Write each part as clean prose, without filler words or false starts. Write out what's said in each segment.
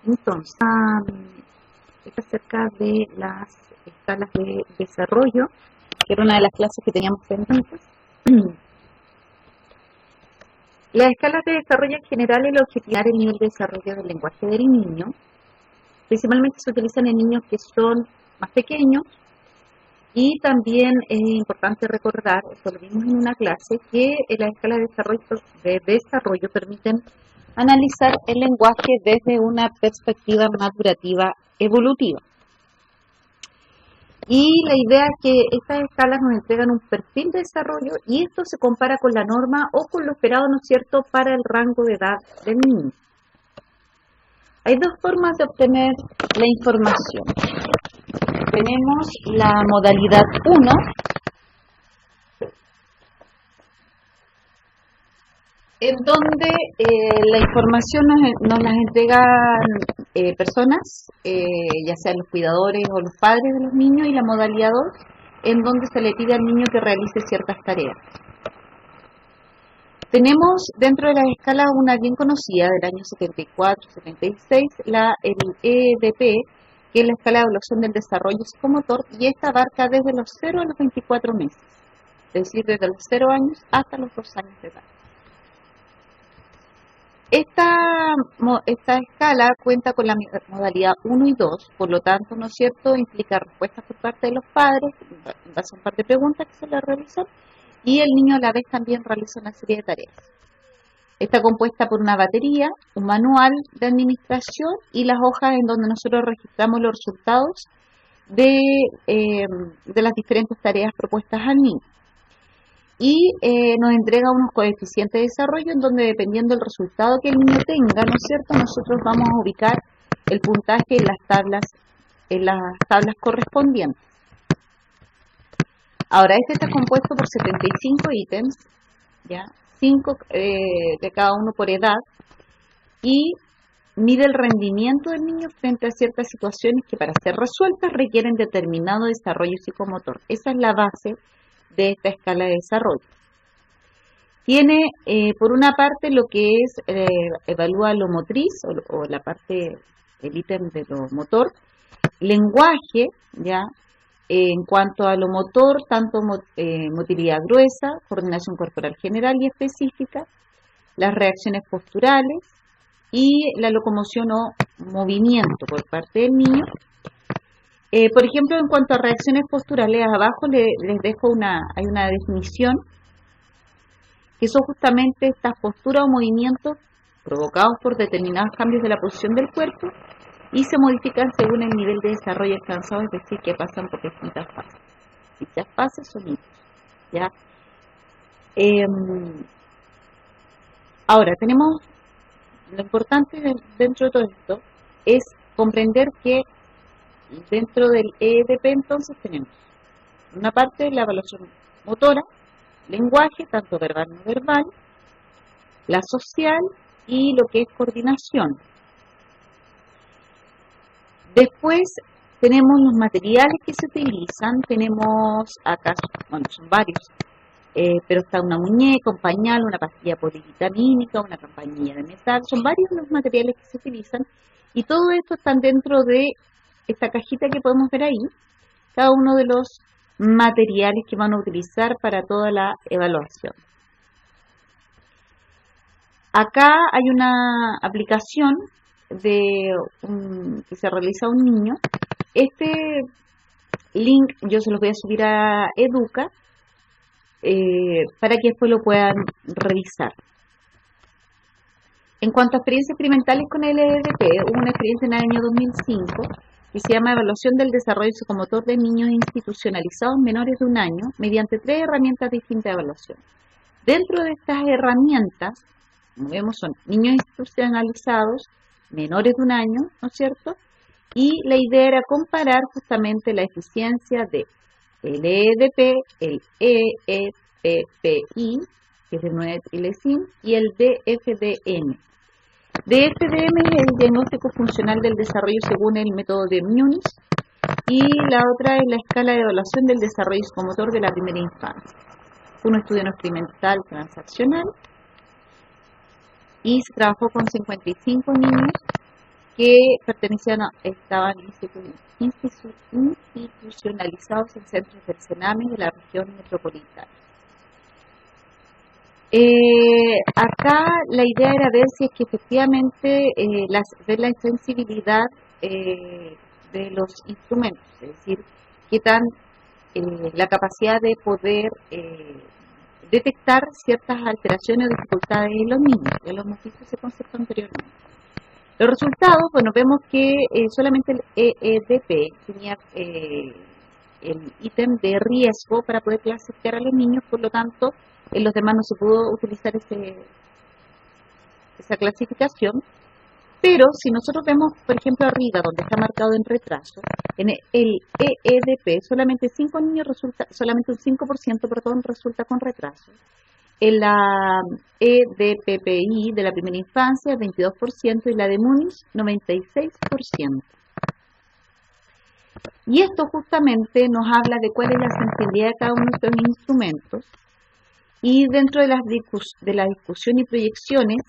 Entonces, está acerca de las escalas de desarrollo, que era una de las clases que teníamos pendientes. Las escalas de desarrollo en general es el objetivo el nivel de desarrollo del lenguaje del niño. Principalmente se utilizan en niños que son más pequeños y también es importante recordar, esto lo vimos en una clase, que las escalas de desarrollo permiten analizar el lenguaje desde una perspectiva madurativa evolutiva. Y la idea es que estas escalas nos entregan un perfil de desarrollo y esto se compara con la norma o con lo esperado, ¿no es cierto?, para el rango de edad del niño. Hay dos formas de obtener la información. Tenemos la modalidad 1, en donde la información nos las entregan personas, ya sean los cuidadores o los padres de los niños, y la modalidad 2, en donde se le pide al niño que realice ciertas tareas. Tenemos dentro de las escalas una bien conocida del año 74-76, el EDP, que es la escala de evaluación del desarrollo psicomotor, y esta abarca desde los 0 a los 24 meses, es decir, desde los 0 años hasta los 2 años de edad. Esta escala cuenta con la modalidad 1 y 2, por lo tanto, ¿no es cierto?, implica respuestas por parte de los padres, en base a un par de preguntas que se le realizan, y el niño a la vez también realiza una serie de tareas. Está compuesta por una batería, un manual de administración y las hojas en donde nosotros registramos los resultados de las diferentes tareas propuestas al niño. Y nos entrega unos coeficientes de desarrollo en donde, dependiendo del resultado que el niño tenga, ¿no es cierto?, nosotros vamos a ubicar el puntaje en las tablas correspondientes. Ahora, este está compuesto por 75 ítems, ¿ya? 5 de cada uno por edad, y mide el rendimiento del niño frente a ciertas situaciones que, para ser resueltas, requieren determinado desarrollo psicomotor. Esa es la base de esta escala de desarrollo. Tiene, por una parte, lo que es, evalúa lo motriz, o la parte, el ítem de lo motor, lenguaje, ¿ya? En cuanto a lo motor, tanto motilidad gruesa, coordinación corporal general y específica, las reacciones posturales y la locomoción o movimiento por parte del niño. Por ejemplo, en cuanto a reacciones posturales, abajo les dejo hay una definición, que son justamente estas posturas o movimientos provocados por determinados cambios de la posición del cuerpo y se modifican según el nivel de desarrollo alcanzado, es decir, que pasan por distintas fases. Dichas fases son hitos, ¿ya? Ahora, tenemos, lo importante dentro de todo esto es comprender que dentro del EDP entonces tenemos una parte de la evaluación motora, lenguaje, tanto verbal como no verbal, la social y lo que es coordinación. Después tenemos los materiales que se utilizan, tenemos acá, bueno, son varios, pero está una muñeca, un pañal, una pastilla polivitamínica, una campanilla de metal, son varios los materiales que se utilizan y todo esto están dentro de esta cajita que podemos ver ahí, cada uno de los materiales que van a utilizar para toda la evaluación. Acá hay una aplicación que se realiza a un niño. Este link yo se los voy a subir a Educa para que después lo puedan revisar. En cuanto a experiencias experimentales con el EDP, hubo una experiencia en el año 2005 que se llama Evaluación del Desarrollo Psicomotor de Niños Institucionalizados Menores de un año mediante 3 herramientas distintas de evaluación. Dentro de estas herramientas, como vemos, son niños institucionalizados menores de un año, ¿no es cierto? Y la idea era comparar justamente la eficiencia de el EDP, el EEPPI, que es el 9 trilacin, y el DFDM. DFDM es el diagnóstico funcional del desarrollo según el método de Múnich, y la otra es la escala de evaluación del desarrollo psicomotor de la primera infancia. Fue un estudio no experimental transaccional y se trabajó con 55 niños que estaban institucionalizados en centros del Sename de la región metropolitana. Acá la idea era ver si es que efectivamente ver la sensibilidad de los instrumentos, es decir, qué tan la capacidad de poder detectar ciertas alteraciones o dificultades en los niños. Ya lo hemos visto ese concepto anteriormente. Los resultados, bueno, vemos que solamente el EEDP tenía el ítem de riesgo para poder clasificar a los niños, por lo tanto, en los demás no se pudo utilizar esa clasificación. Pero si nosotros vemos, por ejemplo, arriba, donde está marcado en retraso, en el EEDP, solamente un 5%, resulta con retraso. En la EDPPI de la primera infancia, 22%, y la de Múnich, 96%. Y esto justamente nos habla de cuál es la sensibilidad de cada uno de estos instrumentos. Y dentro de la discusión y proyecciones,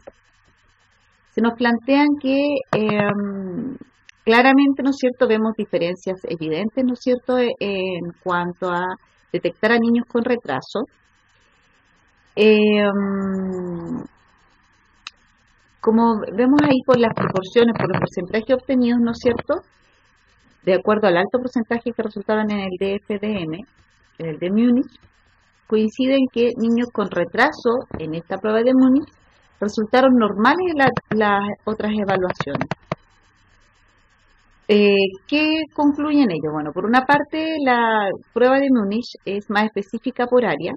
se nos plantean que claramente, ¿no es cierto?, vemos diferencias evidentes, ¿no es cierto?, en cuanto a detectar a niños con retraso. Como vemos ahí por las proporciones, por los porcentajes obtenidos, ¿no es cierto?, de acuerdo al alto porcentaje que resultaban en el DFDM, en el de Múnich, coinciden que niños con retraso en esta prueba de Múnich resultaron normales en las otras evaluaciones. ¿Qué concluyen ellos? Bueno, por una parte, la prueba de Múnich es más específica por área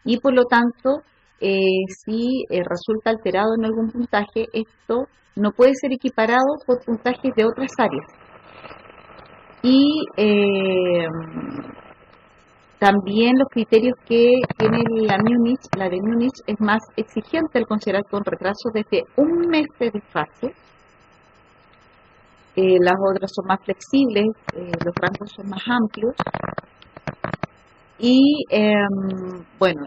y por lo tanto, si resulta alterado en algún puntaje, esto no puede ser equiparado por puntajes de otras áreas. Y también los criterios que tiene la de Múnich es más exigente al considerar con retraso desde un mes de desfase. Las otras son más flexibles, los rangos son más amplios. Y bueno,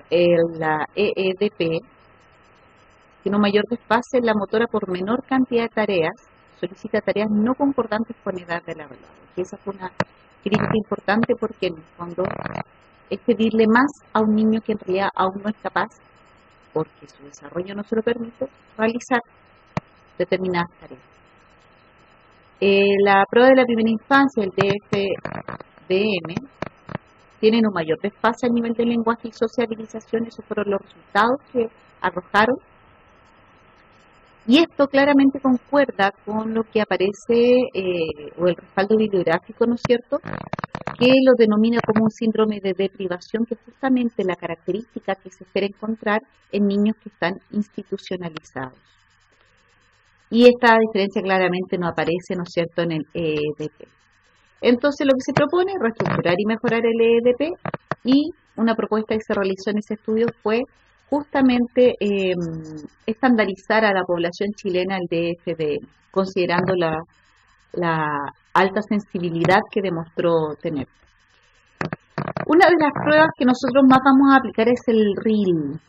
la EEDP tiene un mayor desfase en la motora por menor cantidad de tareas, solicita tareas no concordantes con edad del evaluado. Y esa fue una crítica importante porque en el fondo es pedirle más a un niño que en realidad aún no es capaz, porque su desarrollo no se lo permite, realizar determinadas tareas. La prueba de la primera infancia, el DFDM, tienen un mayor desfase a nivel de lenguaje y sociabilización. Esos fueron los resultados que arrojaron. Y esto claramente concuerda con lo que aparece, o el respaldo bibliográfico, ¿no es cierto?, que lo denomina como un síndrome de deprivación, que es justamente la característica que se espera encontrar en niños que están institucionalizados. Y esta diferencia claramente no aparece, ¿no es cierto?, en el EEDP. Entonces lo que se propone es reestructurar y mejorar el EEDP, y una propuesta que se realizó en ese estudio fue justamente estandarizar a la población chilena el DFDM, considerando la alta sensibilidad que demostró tener. Una de las pruebas que nosotros más vamos a aplicar es el RIL,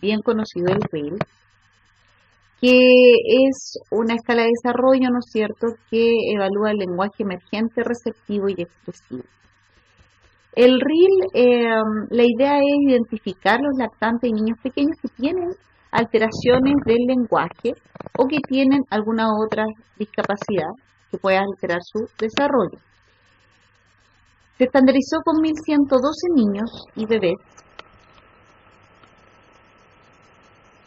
bien conocido el RIL, que es una escala de desarrollo, ¿no es cierto?, que evalúa el lenguaje emergente, receptivo y expresivo. El RIL, la idea es identificar los lactantes y niños pequeños que tienen alteraciones del lenguaje o que tienen alguna otra discapacidad que pueda alterar su desarrollo. Se estandarizó con 1.112 niños y bebés.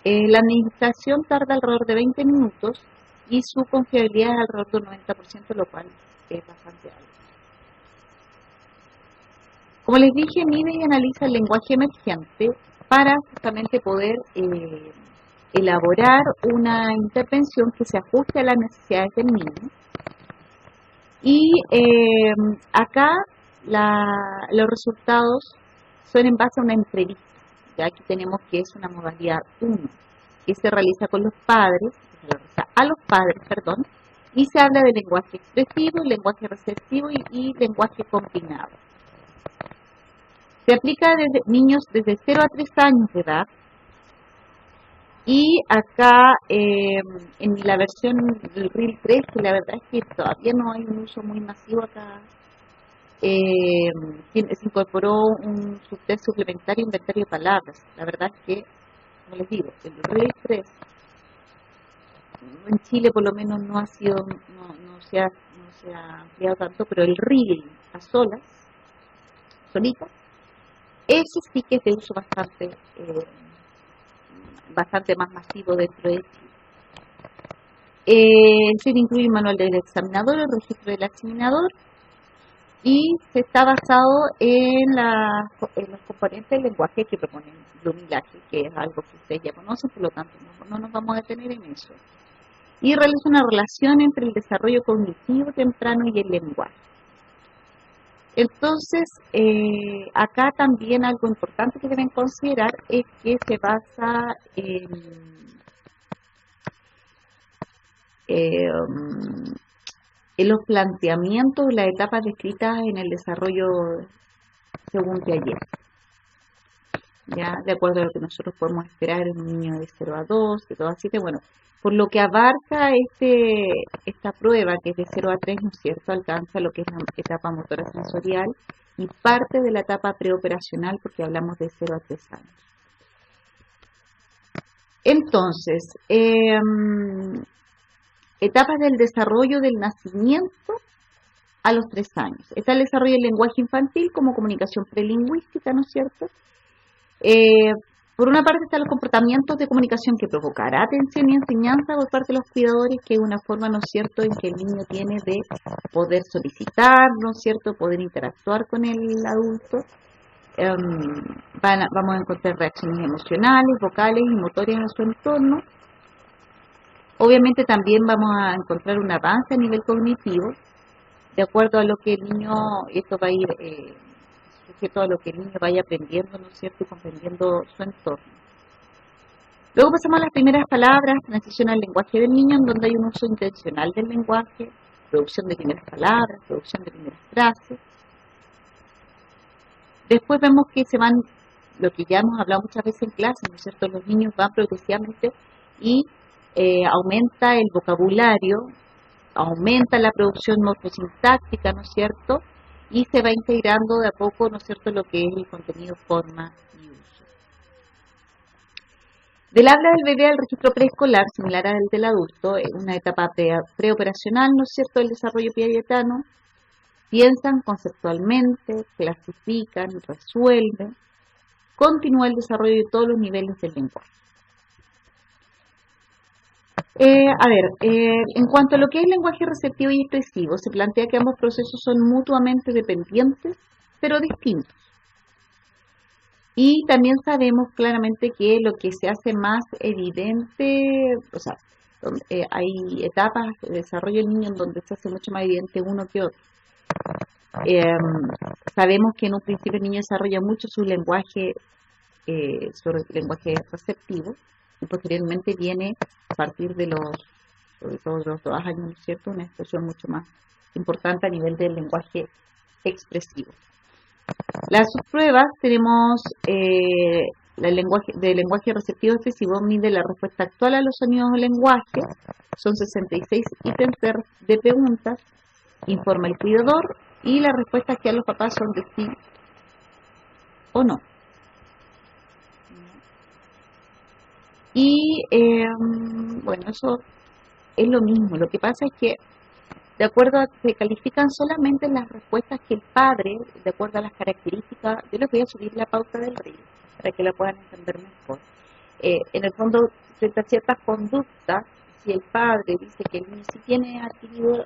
La administración tarda alrededor de 20 minutos y su confiabilidad es alrededor del 90%, lo cual es bastante alto. Como les dije, mide y analiza el lenguaje emergente para justamente poder elaborar una intervención que se ajuste a las necesidades del niño. Y acá los resultados son en base a una entrevista. Ya aquí tenemos que es una modalidad 1, que se realiza con los padres, y se habla de lenguaje expresivo, lenguaje receptivo y lenguaje combinado. Se aplica desde niños desde 0 a 3 años de edad Y acá en la versión del RIL 3, que la verdad es que todavía no hay un uso muy masivo acá, se incorporó un subtest suplementario, inventario de palabras. La verdad es que, como les digo, el RIL 3 en Chile por lo menos no ha sido, no se ha ampliado tanto, pero el RIL a solas, solita, eso sí que es de uso bastante más masivo dentro de Chile. Se incluye el manual del examinador, el registro del examinador y se está basado en los componentes del lenguaje que propone Blumillaje, que es algo que ustedes ya conocen, por lo tanto no nos vamos a detener en eso. Y realiza una relación entre el desarrollo cognitivo temprano y el lenguaje. Entonces, acá también algo importante que deben considerar es que se basa en los planteamientos, las etapas descritas en el desarrollo según Piaget, ya de acuerdo a lo que nosotros podemos esperar en un niño de 0 a 2, de 2 a 7, bueno, por lo que abarca esta prueba, que es de 0 a 3, ¿no es cierto?, alcanza lo que es la etapa motora sensorial y parte de la etapa preoperacional, porque hablamos de 0 a 3 años. Entonces, etapas del desarrollo del nacimiento a los 3 años. Está el desarrollo del lenguaje infantil como comunicación prelingüística, ¿no es cierto? Por una parte están los comportamientos de comunicación que provocará atención y enseñanza por parte de los cuidadores, que es una forma, ¿no es cierto?, en que el niño tiene de poder solicitar, ¿no es cierto?, poder interactuar con el adulto. Vamos a encontrar reacciones emocionales, vocales y motorias a su entorno. Obviamente también vamos a encontrar un avance a nivel cognitivo, de acuerdo a lo que el niño, esto va a ir sujeto a lo que el niño vaya aprendiendo, ¿no es cierto?, y comprendiendo su entorno. Luego pasamos a las primeras palabras, transición al lenguaje del niño, en donde hay un uso intencional del lenguaje, producción de primeras palabras, producción de primeras frases. Después vemos que se van, lo que ya hemos hablado muchas veces en clase, ¿no es cierto?, los niños van progresivamente y aumenta el vocabulario, aumenta la producción morfosintáctica, ¿no es cierto?, y se va integrando de a poco, ¿no es cierto?, lo que es el contenido, forma y uso. Del habla del bebé al registro preescolar, similar al del adulto, es una etapa preoperacional, ¿no es cierto?, del desarrollo piagetiano. Piensan conceptualmente, clasifican, resuelven. Continúa el desarrollo de todos los niveles del lenguaje. En cuanto a lo que es lenguaje receptivo y expresivo, se plantea que ambos procesos son mutuamente dependientes, pero distintos. Y también sabemos claramente que lo que se hace más evidente, o sea, hay etapas de desarrollo del niño en donde se hace mucho más evidente uno que otro. Sabemos que en un principio el niño desarrolla mucho su lenguaje receptivo, y posteriormente viene a partir de sobre todo de los 2 años, ¿no es cierto?, una expresión mucho más importante a nivel del lenguaje expresivo. Las subpruebas tenemos del lenguaje receptivo expresivo, mide la respuesta actual a los sonidos del lenguaje, son 66 ítems de preguntas, informa el cuidador y las respuestas que dan los papás son de sí o no. Y bueno, eso es lo mismo. Lo que pasa es que de acuerdo a se califican solamente las respuestas que el padre, de acuerdo a las características, yo les voy a subir la pauta del RIL para que la puedan entender mejor. En el fondo, frente a ciertas conductas, si el padre dice que el niño sí tiene adquirido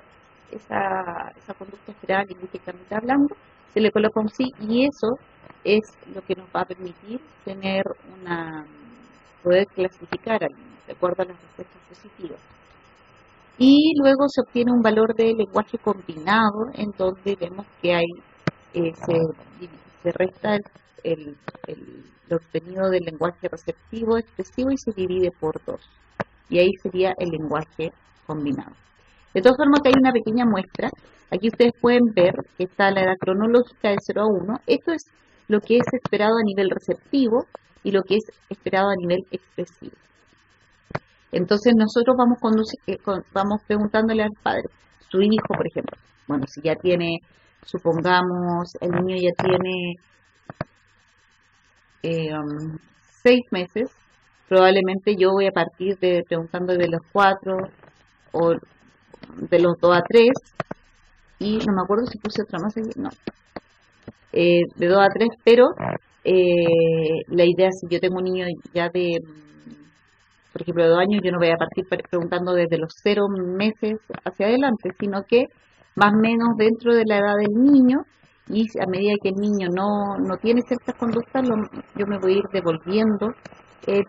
esa conducta esperada lingüísticamente hablando, se le coloca un sí, y eso es lo que nos va a permitir poder clasificar al niño de acuerdo a las respuestas positivas. Y luego se obtiene un valor de lenguaje combinado, en donde vemos que se resta el obtenido del lenguaje receptivo, expresivo, y se divide por 2. Y ahí sería el lenguaje combinado. De todas formas, que hay una pequeña muestra. Aquí ustedes pueden ver que está la edad cronológica de 0 a 1. Esto es lo que es esperado a nivel receptivo y lo que es esperado a nivel expresivo. Entonces nosotros vamos preguntándole al padre, su hijo, por ejemplo, bueno, si ya tiene, supongamos, el niño ya tiene eh, um, 6 meses, probablemente yo voy a partir de preguntando de los 4 o de los 2 a 3, y no me acuerdo si puse otra más aquí, no, de 2 a 3, pero la idea, si yo tengo un niño ya de, por ejemplo, de 2 años, yo no voy a partir preguntando desde los 0 meses hacia adelante, sino que más o menos dentro de la edad del niño, y a medida que el niño no tiene ciertas conductas, yo me voy a ir devolviendo eh,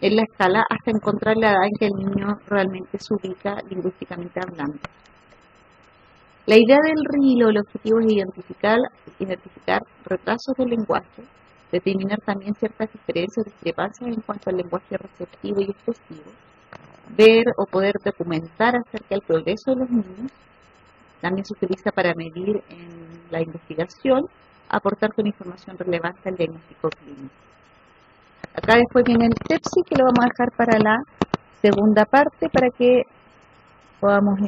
en la escala hasta encontrar la edad en que el niño realmente se ubica lingüísticamente hablando. La idea del RILO, el objetivo es identificar retrasos del lenguaje, determinar también ciertas diferencias o discrepancias en cuanto al lenguaje receptivo y expresivo, ver o poder documentar acerca del progreso de los niños. También se utiliza para medir en la investigación, aportar con información relevante al diagnóstico clínico. Acá después viene el TEPSI, que lo vamos a dejar para la segunda parte para que podamos